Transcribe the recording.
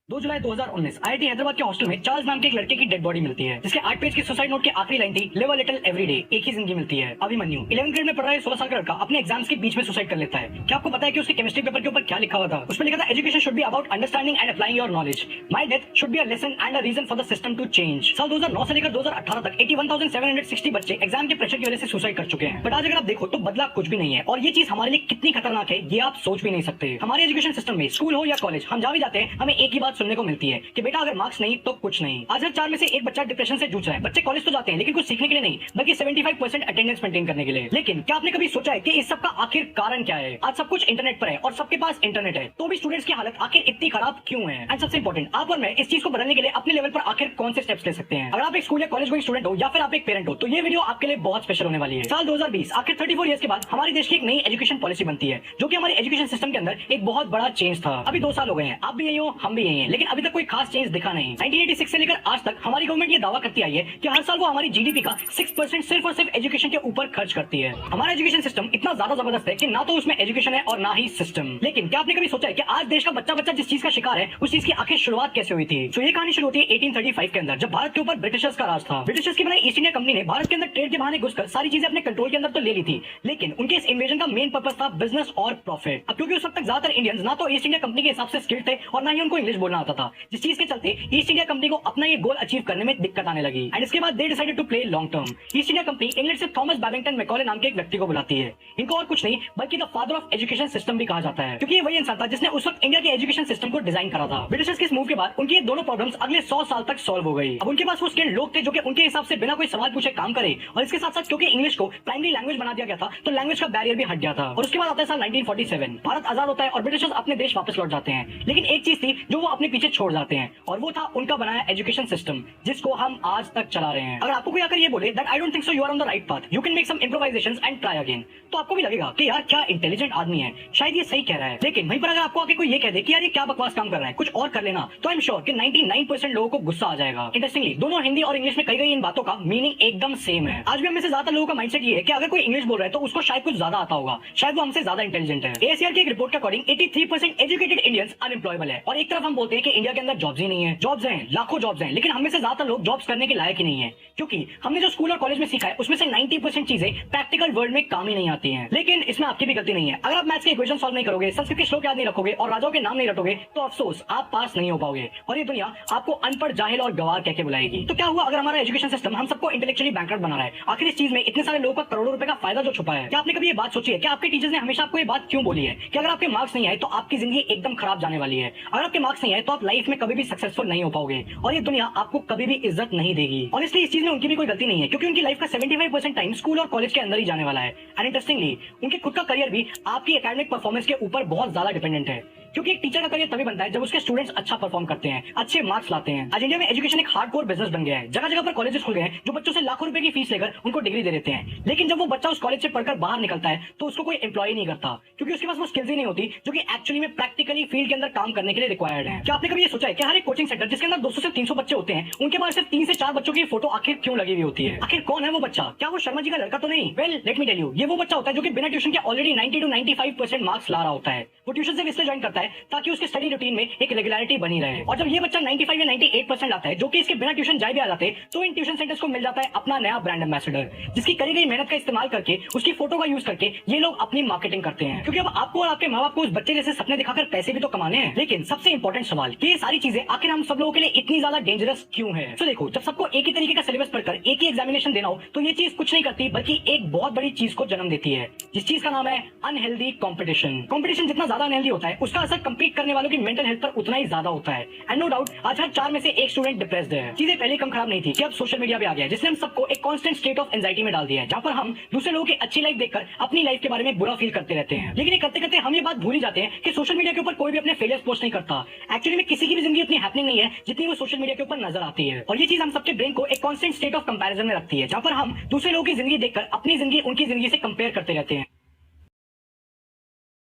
2 जुलाई 2019 IIT Hyderabad के hostel में Charles नाम के एक लड़के की डेड बॉडी मिलती है, जिसके 8 पेज की सुसाइड नोट की आखिरी लाइन थी, live a little every day, एक ही जिंदगी मिलती है। अभिमन्यु 11th ग्रेड में पढ़ रहा है 16 साल का लड़का अपने एग्जाम्स के बीच में सुसाइड कर लेता है। क्या आपको पता है कि उसके केमिस्ट्री पेपर के ऊपर क्या लिखा हुआ था? उसमें लिखा था, education should be about understanding and applying your knowledge, my death should be a lesson and a reason for the system to change. साल 2009 से लेकर 2018 तक 81,760 बच्चे एग्जाम के प्रेशर की वजह से सुसाइड कर चुके हैं। बट आज अगर आप देखो तो बदला कुछ भी नहीं है, और ये चीज हमारे लिए कितनी खतरनाक है ये आप सोच भी नहीं सकते। हमारे एजुकेशन सिस्टम में स्कूल हो या कॉलेज, हम जहाँ भी जाते हैं हमें एक ही बात सुनने को मिलती है कि बेटा अगर मार्क्स नहीं तो कुछ नहीं। आज हर 4 में से एक बच्चा डिप्रेशन से जूझ रहा है। बच्चे कॉलेज तो जाते हैं लेकिन कुछ सीखने के लिए नहीं, बल्कि 75% अटेंडेंस मेंटेन करने के लिए। लेकिन क्या आपने कभी सोचा है कि इस सब का आखिर कारण क्या है? आज सब कुछ इंटरनेट पर है और सबके पास इंटरनेट है, तो भी स्टूडेंट्स की हालत आखिर इतनी खराब क्यों है? एंड सबसे इंपॉर्टेंट, आप और मैं इस चीज को बदलने के लिए अपने लेवल पर आखिर कौन से स्टेप्स ले सकते हैं? अगर आप एक स्कूल या कॉलेज गोइंग स्टूडेंट हो या फिर आप एक पेरेंट हो तो ये वीडियो आपके लिए बहुत स्पेशल होने वाली है। साल 2020 आखिर 34 इयर्स के बाद हमारे देश की एक नई एजुकेशन पॉलिसी बनती है, जो कि हमारे एजुकेशन सिस्टम के अंदर एक बहुत बड़ा चेंज था। अभी 2 साल हो गए हैं, आप भी यही हो, हम भी यही हैं, लेकिन अभी तक कोई खास चेंज दिखा नहीं। 1986 से लेकर आज तक हमारी गवर्नमेंट ये दावा करती आई है कि हर साल वो हमारी जीडीपी का 6% सिर्फ और सिर्फ एजुकेशन के ऊपर खर्च करती है। हमारा एजुकेशन सिस्टम इतना ज्यादा जबरदस्त है कि ना तो उसमें एजुकेशन है और ना ही सिस्टम। लेकिन क्या आपने कभी सोचा है कि आज देश का बच्चा बच्चा जिस चीज का शिकार है उस चीज की आखिर शुरुआत कैसे हुई थी? तो ये कहानी शुरू होती है 1835 के अंदर, जब भारत के ऊपर ब्रिटिशर्स का राज था। ब्रिटिशर्स की बनाई ईस्ट इंडिया कंपनी ने भारत के अंदर ट्रेड के बहाने घुसकर सारी चीजें अपने कंट्रोल के अंदर तो ले ली थी, लेकिन उनके इस इन्वेजन का मेन पर्पस था बिजनेस और प्रॉफिट। अब क्योंकि उस वक्त तक ज्यादातर इंडियंस ना तो ईस्ट इंडिया कंपनी के हिसाब से स्किल्ड थे और ना ही उनको इंग्लिश बोलना आता था, जिस चीज के चलते ईस्ट इंडिया कंपनी को अपना ये गोल अचीव करने में दिक्कत आने लगी। एंड इसके बाद they decided to play long term. East India Company England से थॉमस बैबिंगटन मैकॉले नाम के एक व्यक्ति को बुलाती है। इनको और कुछ नहीं बल्कि the father of education system भी कहा जाता है, क्योंकि ये वही इंसान था जिसने उस वक्त इंडिया के एजुकेशन सिस्टम को डिजाइन करा था। ब्रिटिशर्स के इस मूव के बाद उनकी ये दोनों प्रॉब्लम्स अगले 100 साल तक सॉल्व हो गई। अब उनके पास वो स्किल्ड लोग थे जो कि उनके हिसाब से बिना कोई सवाल पूछे काम करे, और इसके साथ साथ क्योंकि इंग्लिश को प्राइमरी लैंग्वेज बना दिया गया था तो लैंग्वेज का बैरियर भी हट गया था। और उसके बाद आता है साल 1947, भारत आजाद होता है और ब्रिटिशर्स अपने देश वापस लौट जाते हैं। लेकिन एक चीज थी जो वो अपने पीछे छोड़ जाते हैं, और वो था उनका बनाया एजुकेशन सिस्टम, जिसको हम आज तक चला रहे हैं। अगर आपको कोई आकर ये बोले that I don't think so you are on the right path, you can make some improvisations and try again, तो आपको भी लगेगा कि यार क्या इंटेलिजेंट आदमी है, शायद ये सही कह रहा है। लेकिन वहीं पर अगर आपको आके कोई ये कह दे कि यार ये क्या बकवास काम कर रहा है, कुछ और कर लेना, तो आई एम श्योर कि 99% लोगों को गुस्सा आ जाएगा। इंटरेस्टिंगली दोनों हिंदी और इंग्लिश में कही गई इन बातों का मीनिंग एकदम सेम है। आज भी हम में से ज्यादा लोगों का माइंडसेट ये है कि अगर कोई इंग्लिश बोल रहा है तो उसको शायद कुछ ज्यादा आता होगा, शायद वो हमसे ज्यादा इंटेलिजेंट है। एएसआर की एक रिपोर्ट के अकॉर्डिंग 83% एजुकेटेड इंडियंस अनएम्प्लॉयबल है, और एक तरफ हम बोलते हैं कि इंडिया के अंदर जॉब्स ही नहीं है। जॉब्स हैं, लाखों जॉब्स हैं, लेकिन हम में से ज्यादातर लोग जॉब्स करने के लायक ही नहीं है, क्योंकि हमने जो स्कूल और कॉलेज में सीखा है उसमें से 90% चीजें प्रैक्टिकल वर्ल्ड में काम ही नहीं आती हैं। लेकिन इसमें आपकी भी गलती नहीं है। अगर आप मैथ्स के इक्वेशन सॉल्व नहीं करोगे, संस्कृत के श्लोक याद नहीं रखोगे और राजाओं के नाम नहीं रटोगे, तो अफसोस आप पास नहीं हो पाओगे, और ये दुनिया आपको अनपढ़, जाहिल और गवार कह के बुलाएगी। तो क्या हुआ अगर हमारा एजुकेशन सिस्टम हम सबको इंटेलेक्चुअली बैंकरप्ट बना रहा है? आखिर इस चीज में इतने सारे लोगों का करोड़ों रुपए का फायदा जो छुपा है। क्या आपने कभी ये बात सोची है कि आपके टीचर्स ने हमेशा आपको ये बात क्यों बोली है कि अगर आपके मार्क्स नहीं आए तो आपकी जिंदगी एकदम खराब जाने वाली है? अगर आपके मार्क्स नहीं आए तो आप लाइफ में कभी भी सक्सेसफुल नहीं हो पाओगे, और ये दुनिया आपको कभी भी इज्जत नहीं देगी। ऑनेस्टली इस चीज में उनकी भी कोई गलती नहीं है, क्योंकि उनकी लाइफ का 75% टाइम स्कूल और कॉलेज के अंदर ही जाने वाला है। एंड इंटरेस्टिंगली उनके खुद का करियर भी आपकी एकेडमिक परफॉर्मेंस के ऊपर बहुत ज्यादा डिपेंडेंट है, क्योंकि एक टीचर का करियर तभी बनता है जब उसके स्टूडेंट्स अच्छा परफॉर्म करते हैं, अच्छे मार्क्स लाते हैं। आज इंडिया में एजुकेशन एक हार्डकोर बिजनेस बन गया है। जगह जगह पर कॉलेजेस खुल गए हैं जो बच्चों से लाखों रुपए की फीस लेकर उनको डिग्री दे देते हैं, लेकिन जब वो बच्चा उस कॉलेज से पढ़कर बाहर निकलता है तो उसको कोई एम्प्लॉय नहीं करता, क्योंकि उसके पास वो स्किल्स ही नहीं होती जो कि एक्चुअली में प्रैक्टिकली फील्ड के अंदर काम करने के लिए रिक्वायर्ड है। क्या आपने कभी ये सोचा है कि हर एक कोचिंग सेंटर जिसके अंदर 200 से 300 बच्चे होते हैं, उनके पास सिर्फ 3 से 4 बच्चों की फोटो आखिर क्यों लगी हुई होती है? आखिर कौन है वो बच्चा? क्या वो शर्मा जी का लड़का तो नहीं? Well let me tell you, ये वो बच्चा होता है जो कि बिना ट्यूशन के ऑलरेडी 90 to 95% मार्क्स ला रहा होता है। वो ट्यूशन से इसलिए ज्वाइन करता है ताकि उसके स्टडी रूटीन में एक रेगुलरिटी बनी रहे, और जब ये बच्चा 95 या 98% आता है, जो कि इसके बिना ट्यूशन जाए भी आ जाते, तो इन ट्यूशन सेंटर्स को मिल जाता है अपना नया ब्रांड एम्बेसडर, जिसकी करी गई मेहनत का इस्तेमाल करके, उसकी फोटो का यूज करके ये लोग अपनी मार्केटिंग करते हैं। क्योंकि अब आपको और आपके माँ बाप को उस बच्चे जैसे सपने दिखाकर पैसे भी तो कमाने हैं। लेकिन सबसे इंपॉर्टेंट सवाल कि ये सारी चीजें आखिर हम सब लोगों के लिए इतनी ज्यादा डेंजरस क्यों है? तो देखो, जब सबको एक ही तरीके का सिलेबस पढ़कर एक ही एग्जामिनेशन देना हो तो ये चीज कुछ नहीं करती बल्कि एक बहुत बड़ी चीज को जन्म देती है, जिस चीज का नाम है अनहेल्दी कॉम्पिटिशन। कॉम्पिटिशन जितना ज्यादा अनहेल्दी होता है उसका असर कंपीट करने वालों की मेंटल हेल्थ पर उतना ही ज्यादा होता है। एंड नो डाउट आज हर 4 में से एक स्टूडेंट डिप्रेस्ड है। चीजें पहले कम खराब नहीं थी कि अब सोशल मीडिया पे आ गया है, जिसने हम सबको एक कांस्टेंट स्टेट ऑफ एंजाइटी में डाल दिया है, जहां पर हम दूसरे लोगों की अच्छी लाइफ देखकर अपनी लाइफ के बारे में बुरा फील करते रहते हैं। लेकिन ये करते करते हम ये बात भूल ही जाते हैं कि सोशल मीडिया के ऊपर कोई भी अपने फेलियर्स पोस्ट नहीं करता। एक्चुअली में किसी की भी जिंदगी उतनी हैपनिंग नहीं है जितनी वो सोशल मीडिया के ऊपर नजर आती है, और ये चीज हम सबके ब्रेन को एक कांस्टेंट स्टेट ऑफ कंपैरिजन में रखती है, जहां पर हम दूसरे लोगों की जिंदगी देखकर अपनी जिंदगी उनकी जिंदगी से कंपेयर करते रहते हैं।